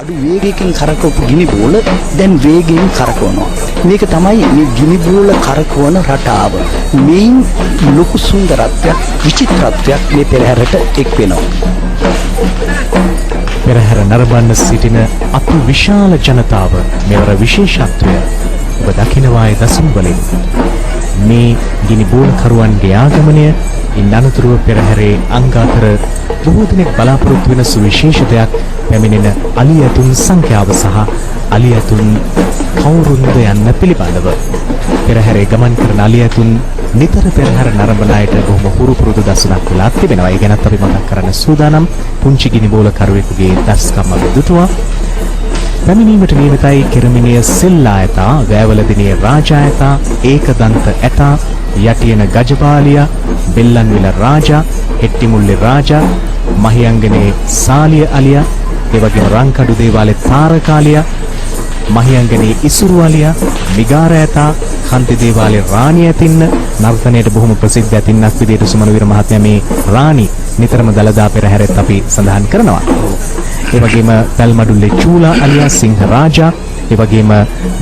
අඩු වේගයකින් කරකවපු ගිනි බෝල දැන් වේගයෙන් කරකවනවා. මේක තමයි මේ ගිනි බෝල කරකවන රටාව. මේන් ලොකු සුන්දරත්වයක් විචිත්‍රත්වයක් මේ පෙරහැරට එක් වෙනවා. පෙරහැර නරඹන්න සිටින අති විශාල ජනතාව මෙවර විශේෂත්වය ඔබ දකිනවායේ දසුන් වලින් මේ ගිනි බෝල කරුවන්ගේ ආගමනය ඉන් අනතුරුව පෙරහැරේ අංග අතර බොහෝ දෙනෙක් බලාපොරොත්තු වෙන සුවිශේෂ දෙයක් පැමිණෙන අලියතුන් සංඛ්‍යාව සහ අලියතුන් කවුරුන්ද යන්න පිළිබඳව පෙරහැරේ ගමන් කරන අලියතුන් නිතර පෙරහැර නරඹන අයට බොහොම හුරු පුරුදු දසුනක් වෙලා තිබෙනවා. ඒ ගැනත් අපි මතක් කරන්න සූදානම්. පුංචි ගිනි බෝල කරුවෙකුගේ දස්කම දුටුවා. පැමිණීමට නියමිතයි කෙරමිනිය සෙල්ලා ඇතා, වැවලදිනිය රාජා ඇතා, ඒකදන්ත ඇතා, යටියන ගජපාලියා, බෙල්ලන්විල රාජා, හෙට්ටිමුල්ලේ රාජා, මහියංගනේ සාලිය අලියා, ඒ වගේම රංකඩු දේවාලේ තාරකාලියා, මහියංගනේ ඉසුරු අලියා, මිගාර ඇතා, කන්ති දේවාලේ රාණිය ඇතින්න, නර්තනයේ බොහොම ප්‍රසිද්ධ ඇතින්නක් විදිහට සුමනවීර මහත්මයා මේ රාණි නිතරම දලදා පෙරහැරෙත් අපි සඳහන් කරනවා. ඒ වගේම පැල්මඩුල්ලේ චූලා අලියා සිංහ රාජා, ඒ වගේම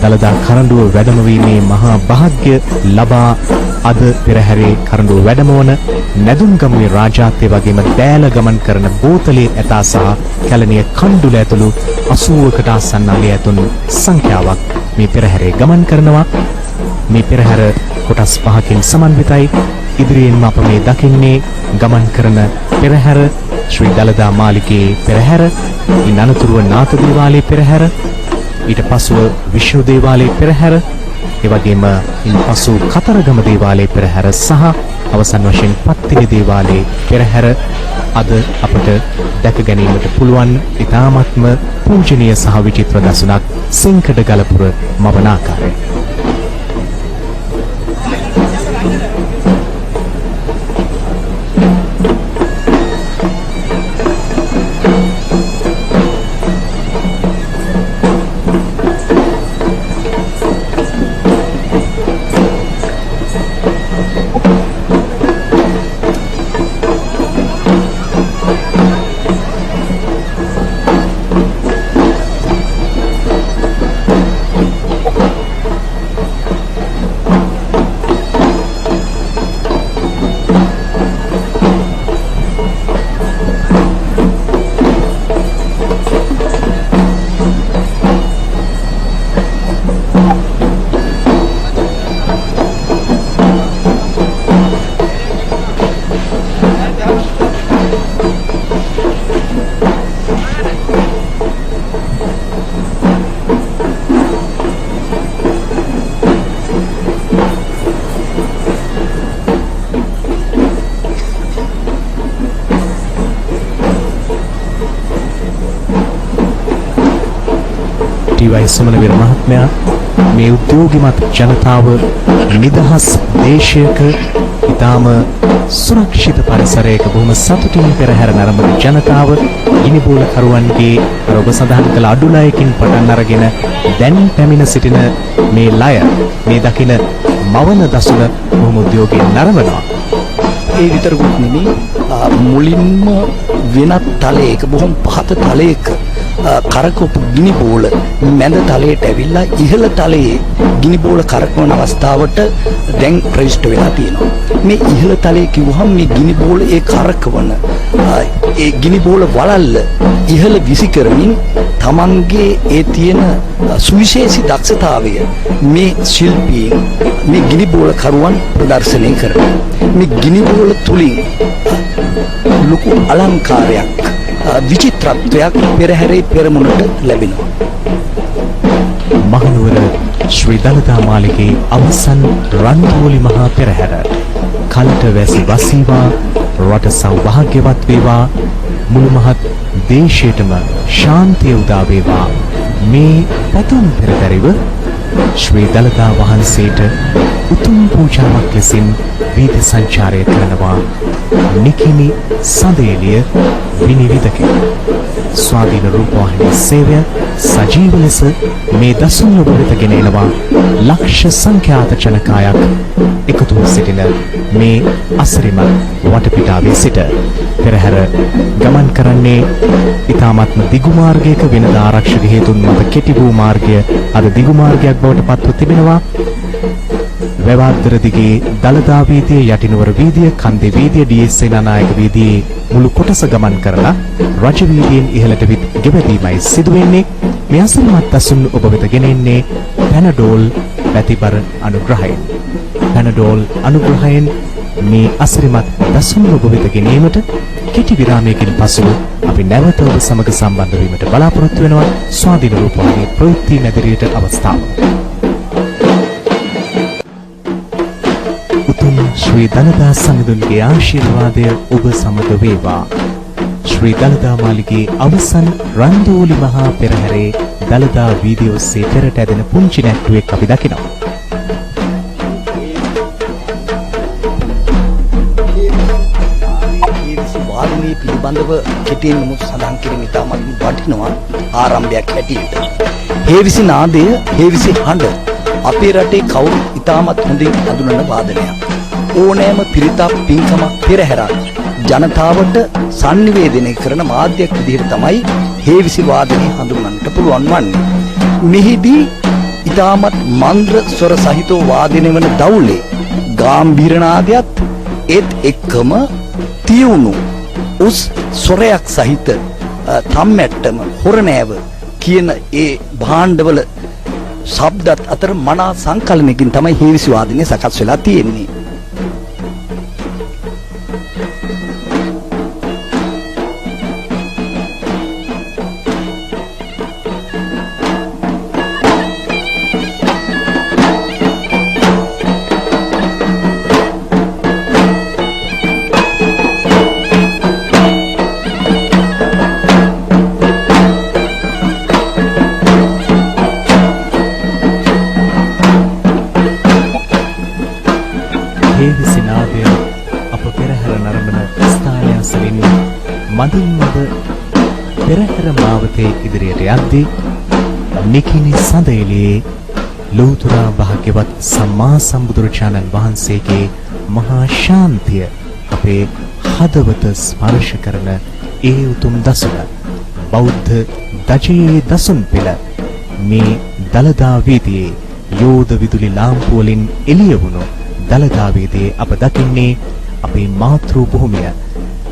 දලදා කරඬුව වැඩමවීමේ මහා භාග්‍ය ලබා අද පෙරහැරේ කරඬුව වැඩමවන නැදුම්ගමුවේ රාජාත්, ඒ වගේම දෑල ගමන් කරන බෝතලේ ඇතා සහ කැලණිය කණ්ඩුල ඇතුළු 80කට ආසන්න අලියතුන් සංඛ්‍යාවක් මේ පෙරහැරේ ගමන් කරනවා. මේ පෙරහැර කොටස් 5කින් සමන්විතයි. ඉදිරියෙන්ම අප මේ දකින්නේ ගමන් කරන පෙරහැර ශ්‍රී දලදා මාලිගයේ පෙරහැර, ඉන් අනතුරුව නාථ දේවාලයේ පෙරහැර, ඊට පසුව විෂ්ණු දේවාලයේ පෙරහැර, ඒ වගේම ඉන් පසු කතරගම දේවාලයේ පෙරහැර සහ අවසන් වශයෙන් පත්තිනි දේවාලයේ පෙරහැර අද අපට දැක ගැනීමට පුළුවන් ඉතාමත්ම පූජනීය සහ විචිත්‍ර දසුනක් සිංකඩ ගලපුර මවන ආකාරය. සුමනවීර මහත්මයා මේ උද්‍යෝගිමත් ජනතාව නිදහස් දේශයක ඉතාම සුරක්ෂිත පරිසරයක බොහොම සතුටින් පෙරහැර නරඹන ජනතාව ගිනි බෝල කරුවන්ගේ රොග සඳහන් කළ අඩුලයකින් පටන් අරගෙන දැන් පැමිණ සිටින මේ ලය මේ දකින මවන දසුන බොහොම උද්‍යෝගයෙන් නරඹනවා. ඒ විතරකුත් නෙමෙයි මුලින්ම වෙනත් තලයක බොහොම පහත තලයක කරකවපු ගිනි බෝල මැද තලයට ඇවිල්ලා ඉහළ තලයේ ගිනි බෝල කරකවන අවස්ථාවට දැන් ප්‍රවිෂ්ඨ වෙලා තියෙනවා. මේ ඉහළ තලයේ කිව්වහම මේ ගිනි බෝල ඒ කරකවන ඒ ගිනි බෝල වලල්ල ඉහළ විසි කරමින් Tamanගේ ඒ තියෙන සුවිශේෂී දක්ෂතාවය මේ ශිල්පීන් මේ ගිනි බෝල කරුවන් ප්‍රදර්ශනය කරනවා. මේ ගිනි බෝල තුලින් ලොකු අලංකාරයක් විචිත්‍රත්වයක් පෙරහැරේ පෙරමුණට ලැබෙනවා. මහනුවර ශ්‍රී දලදා මාලිගයේ අවසන් රන්තෝලි මහා පෙරහැර කලට වැසි වසීවා, රට සෞභාග්‍යවත් වේවා, මුළු මහත් දේශයටම ශාන්තිය උදා වේවා. මේ පැතුම් පෙරදැරිව ශ්‍රී දලදා වහන්සේට උතුම් පූජාවක් ලෙසින් වීථි සංචාරය කරනවා නිකිණි සඳේලිය විනිවිදකේ. ස්වාධීන රූපවාහිනී සේවය සජීව ලෙස මේ දසුන් ඔබ වෙත ගෙන එනවා ලක්ෂ සංඛ්‍යාත ජනකායක් එකතු වී සිටින මේ අසිරිමත් වටපිටාවේ සිට පෙරහැර ගමන් කරන්නේ ඉතාමත්ම දිගු මාර්ගයක වෙනද ආරක්ෂක හේතුන් මත කෙටි වූ මාර්ගය අද දිගු මාර්ගයක් බවට පත්ව තිබෙනවා. වැවද්දර දිගේ දළදා වීදියේ යටිනුවර වීදිය කන්දේ වීදිය ඩී.එස්. සේනානායක වීදියේ මුළු කොටස ගමන් කරලා රජ වීදියෙන් ඉහළට විත් ගෙවැදීමයි සිදු වෙන්නේ. මේ අසිරිමත් දසුන් ඔබ වෙත ගෙන එන්නේ පැනඩෝල් පැතිබර අනුග්‍රහයෙන්. පැනඩෝල් අනුග්‍රහයෙන් මේ අසිරිමත් දසුන් ඔබ වෙත ගෙනීමට කෙටි විරාමයකින් පසු අපි නැවත ඔබ සමග සම්බන්ධ වීමට බලාපොරොත්තු වෙනවා. ස්වාධීන රූපවාහිනී ප්‍රවෘත්ති මැදිරියට අවස්ථාව. උතුම් ශ්‍රී දළදා සමිඳුන්ගේ ආශිර්වාදය ඔබ සමග වේවා. ශ්‍රී දළදා මාලිගයේ අවසන් රන්දෝලි මහා පෙරහැරේ දළදා වීදිය ඔස්සේ පෙරට ඇදෙන පුංචි නැට්ටුවෙක් අපි දකිනවා. වාදනයේ පිළිබඳව කෙටියෙන් නමුත් සඳහන් කිරීම ඉතාමත් වටිනවා ආරම්භයක් හැටියට. හේවිසි නාදය, හේවිසි හඬ අපේ රටේ කවුරු ඉතාමත් හොඳින් හඳුනන වාදනයක්. ඕනෑම පිරිතක් පින්කමක් පෙරහැරක් ජනතාවට sannivedanaya කරන මාධ්‍යයක් විදිහට තමයි හේවිසි වාදනය හඳුන්වන්නට පුළුවන් වන්නේ. මෙහිදී ඉතාමත් මන්ද්‍ර ස්වර සහිතව වාදනය වන දවුලේ ගාම්භීර නාදයත් ඒත් එක්කම තියුණු උස් ස්වරයක් සහිත තම්මැට්ටම හොරණෑව කියන ඒ භාණ්ඩවල ශබ්දත් අතර මනා සංකලනයකින් තමයි හේවිසි වාදනය සකස් වෙලා තියෙන්නේ. පෙරහැර මාවතේ ඉදිරියට යද්දී නිකිණි සඳෙලියේ ලෝතුරා භාග්‍යවත් සම්මා සම්බුදුරජාණන් වහන්සේගේ මහා ශාන්තිය අපේ හදවත ස්පර්ශ කරන ඒ උතුම් දසුන බෞද්ධ දජයේ දසුන් පෙළ මේ දළදා වීදියේ යෝධ විදුලි ලාම්පු වලින් එළිය වුණු දළදා වීදියේ අප දකින්නේ අපේ මාතෘ භූමිය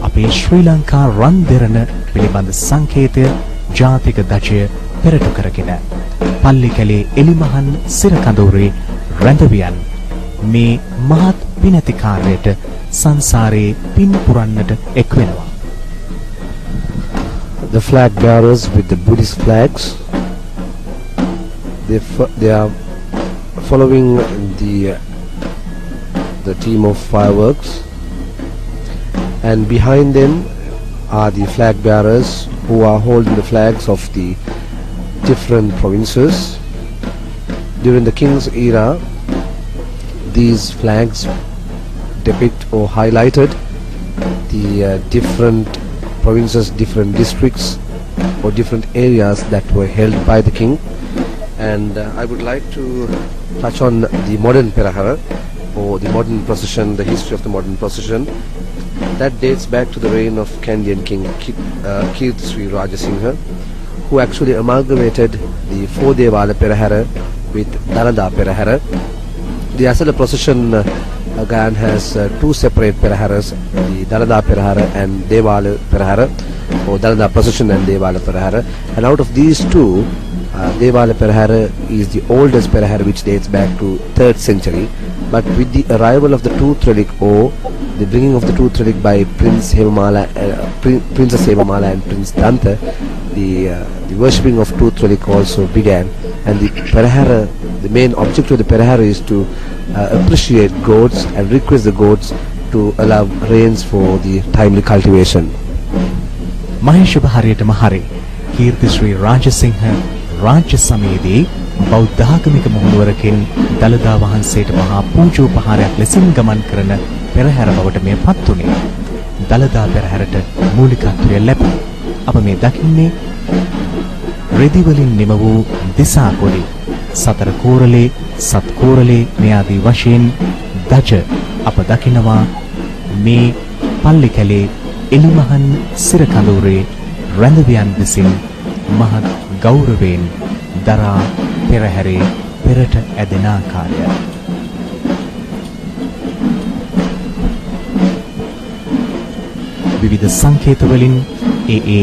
අපේ ශ්‍රී ලංකා රන් දෙරණ පිළිබඳ සංකේතය ජාතික දජය පෙරටු කරගෙන පල්ලිකැලේ එලිමහන් සිරකඳවුරේ රැඳවියන් මේ මහත් පිනැති කාර්යයට සංසාරේ පින් පුරන්නට එක් වෙනවා. The flag bearers with the Buddhist flags, they are following the team of fireworks, and behind them are the flag bearers who are holding the flags of the different provinces. During the King's era, these flags depict or highlighted the different provinces, different districts or different areas that were held by the king. And I would like to touch on the modern Perahara or the modern procession, the history of the modern procession. That dates back to the reign of Kandyan King Kirtisri Rajasingha, who actually amalgamated the four Devala Perahara with Dalada Perahara. The Asala procession Gayan has two separate Peraharas, the Dalada Perahara and Devala Perahara, or Dalada procession and Devala Perahara. And out of these two, Devala Perahara is the oldest Perahara, which dates back to 3rd century. But with the arrival of the Tooth Relic, or the bringing of the Tooth Relic by Princess Hevamala and Prince Danta, the worshipping of Tooth Relic also began. And the Perahara, the main object of the Perahara is to appreciate gods and request the gods to allow rains for the timely cultivation. මහේෂ හරියටම හරි කීර්තිශ්‍රී රාජසිංහ රාජ්‍ය සමයේදී බෞද්ධ ආගමික මුහුණුවරකින් දළදා වහන්සේට මහා පූජෝපහාරයක් ලෙසින් ගමන් කරන පෙරහැර බවට මෙය පත් වුණේ. දළදා පෙරහැරට මූලිකත්වය ලැබුණේ අප මේ දකින්නේ රෙදි වලින් නිම වූ දිසා කොඩි, සතර කෝරළේ, සත් කෝරළේ මේ ආදී වශයෙන් දජ අප දකිනවා මේ පල්ලි කැලේ එලිමහන් සිර කඳවුරේ රැඳවියන් විසින් මහත් ගෞරවයෙන් දරා පෙරහැරේ පෙරට ඇදෙන ආකාරය. විවිධ සංකේත වලින් ඒ